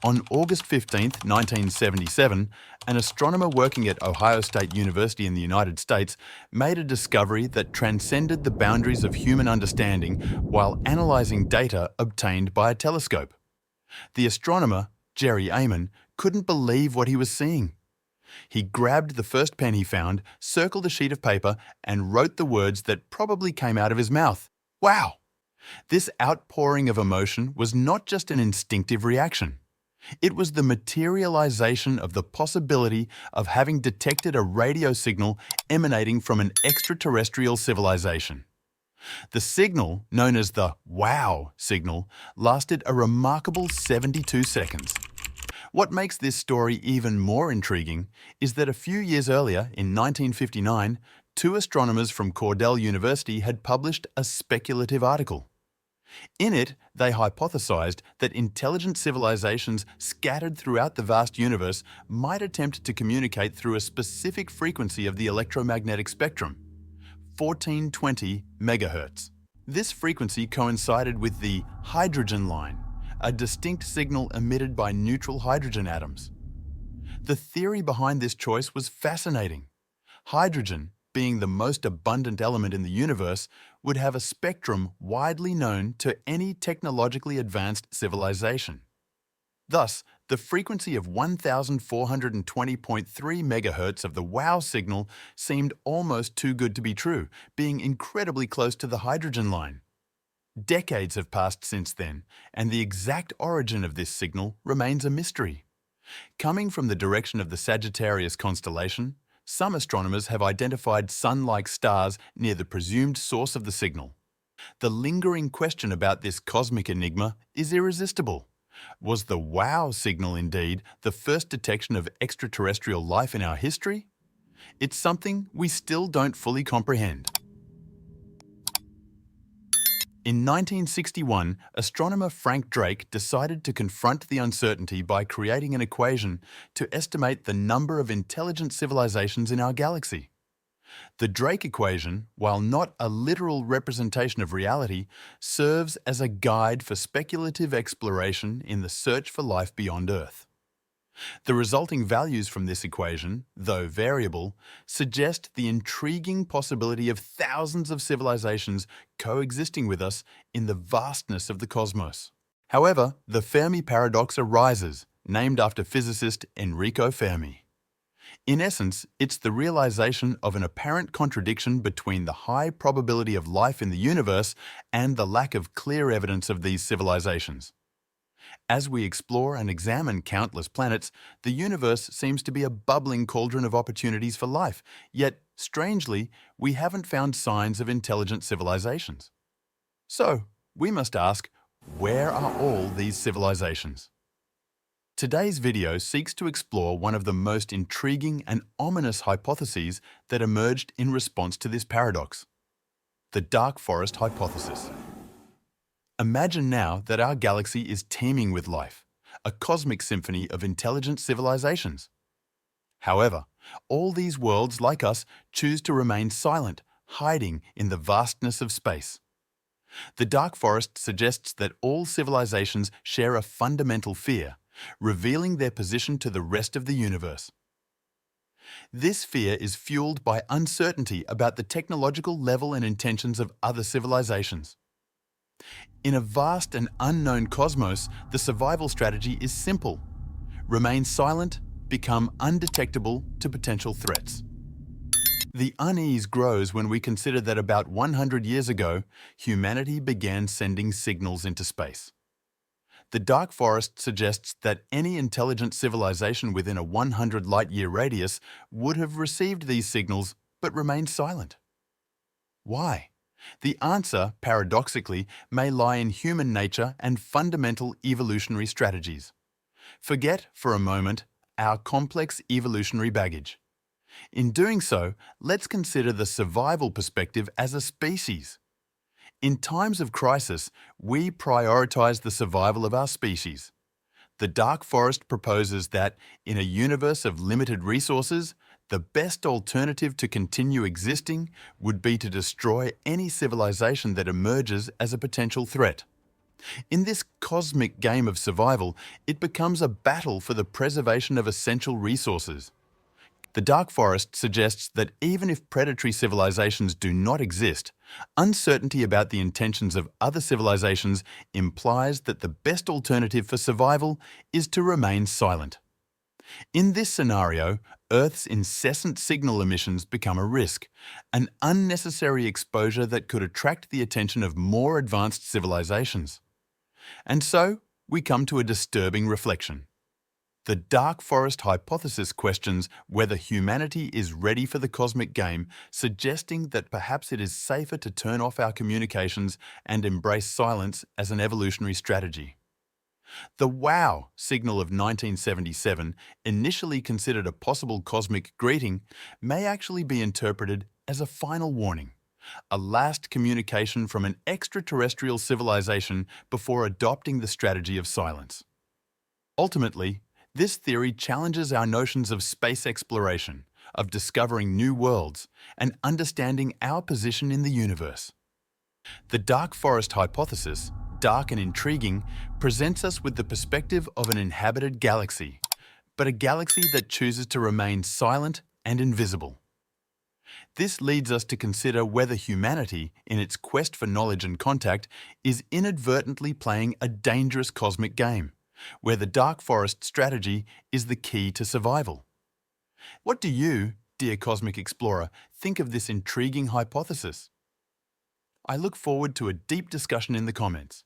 On August 15, 1977, an astronomer working at Ohio State University in the United States made a discovery that transcended the boundaries of human understanding while analysing data obtained by a telescope. The astronomer, Jerry Amon, couldn't believe what he was seeing. He grabbed the first pen he found, circled a sheet of paper, and wrote the words that probably came out of his mouth. Wow! This outpouring of emotion was not just an instinctive reaction. It was the materialization of the possibility of having detected a radio signal emanating from an extraterrestrial civilization. The signal, known as the wow signal, lasted a remarkable 72 seconds. What makes this story even more intriguing is that a few years earlier, in 1959, two astronomers from Cornell University had published a speculative article. In it, they hypothesized that intelligent civilizations scattered throughout the vast universe might attempt to communicate through a specific frequency of the electromagnetic spectrum, 1420 megahertz. This frequency coincided with the hydrogen line, a distinct signal emitted by neutral hydrogen atoms. The theory behind this choice was fascinating. Hydrogen, being the most abundant element in the universe, would have a spectrum widely known to any technologically advanced civilization. Thus, the frequency of 1420.3 MHz of the wow signal seemed almost too good to be true, being incredibly close to the hydrogen line. Decades have passed since then, and the exact origin of this signal remains a mystery. Coming from the direction of the Sagittarius constellation, some astronomers have identified sun-like stars near the presumed source of the signal. The lingering question about this cosmic enigma is irresistible. Was the wow signal indeed the first detection of extraterrestrial life in our history? It's something we still don't fully comprehend. In 1961, astronomer Frank Drake decided to confront the uncertainty by creating an equation to estimate the number of intelligent civilizations in our galaxy. The Drake equation, while not a literal representation of reality, serves as a guide for speculative exploration in the search for life beyond Earth. The resulting values from this equation, though variable, suggest the intriguing possibility of thousands of civilizations coexisting with us in the vastness of the cosmos. However, the Fermi paradox arises, named after physicist Enrico Fermi. In essence, it's the realization of an apparent contradiction between the high probability of life in the universe and the lack of clear evidence of these civilizations. As we explore and examine countless planets, the universe seems to be a bubbling cauldron of opportunities for life, yet, strangely, we haven't found signs of intelligent civilizations. So, we must ask, where are all these civilizations? Today's video seeks to explore one of the most intriguing and ominous hypotheses that emerged in response to this paradox: the dark forest hypothesis. Imagine now that our galaxy is teeming with life, a cosmic symphony of intelligent civilizations. However, all these worlds, like us, choose to remain silent, hiding in the vastness of space. The dark forest suggests that all civilizations share a fundamental fear, revealing their position to the rest of the universe. This fear is fueled by uncertainty about the technological level and intentions of other civilizations. In a vast and unknown cosmos, the survival strategy is simple: remain silent, become undetectable to potential threats. The unease grows when we consider that about 100 years ago, humanity began sending signals into space. The dark forest suggests that any intelligent civilization within a 100 light-year radius would have received these signals but remained silent. Why? The answer, paradoxically, may lie in human nature and fundamental evolutionary strategies. Forget, for a moment, our complex evolutionary baggage. In doing so, let's consider the survival perspective as a species. In times of crisis, we prioritize the survival of our species. The dark forest proposes that, in a universe of limited resources, the best alternative to continue existing would be to destroy any civilization that emerges as a potential threat. In this cosmic game of survival, it becomes a battle for the preservation of essential resources. The dark forest suggests that even if predatory civilizations do not exist, uncertainty about the intentions of other civilizations implies that the best alternative for survival is to remain silent. In this scenario, Earth's incessant signal emissions become a risk, an unnecessary exposure that could attract the attention of more advanced civilizations. And so, we come to a disturbing reflection. The dark forest hypothesis questions whether humanity is ready for the cosmic game, suggesting that perhaps it is safer to turn off our communications and embrace silence as an evolutionary strategy. The WOW signal of 1977, initially considered a possible cosmic greeting, may actually be interpreted as a final warning, a last communication from an extraterrestrial civilization before adopting the strategy of silence. Ultimately, this theory challenges our notions of space exploration, of discovering new worlds, and understanding our position in the universe. The dark forest hypothesis, dark and intriguing, presents us with the perspective of an inhabited galaxy, but a galaxy that chooses to remain silent and invisible. This leads us to consider whether humanity, in its quest for knowledge and contact, is inadvertently playing a dangerous cosmic game, where the dark forest strategy is the key to survival. What do you, dear cosmic explorer, think of this intriguing hypothesis? I look forward to a deep discussion in the comments.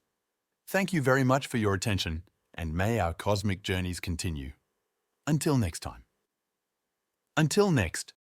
Thank you very much for your attention, and may our cosmic journeys continue. Until next time. Until next,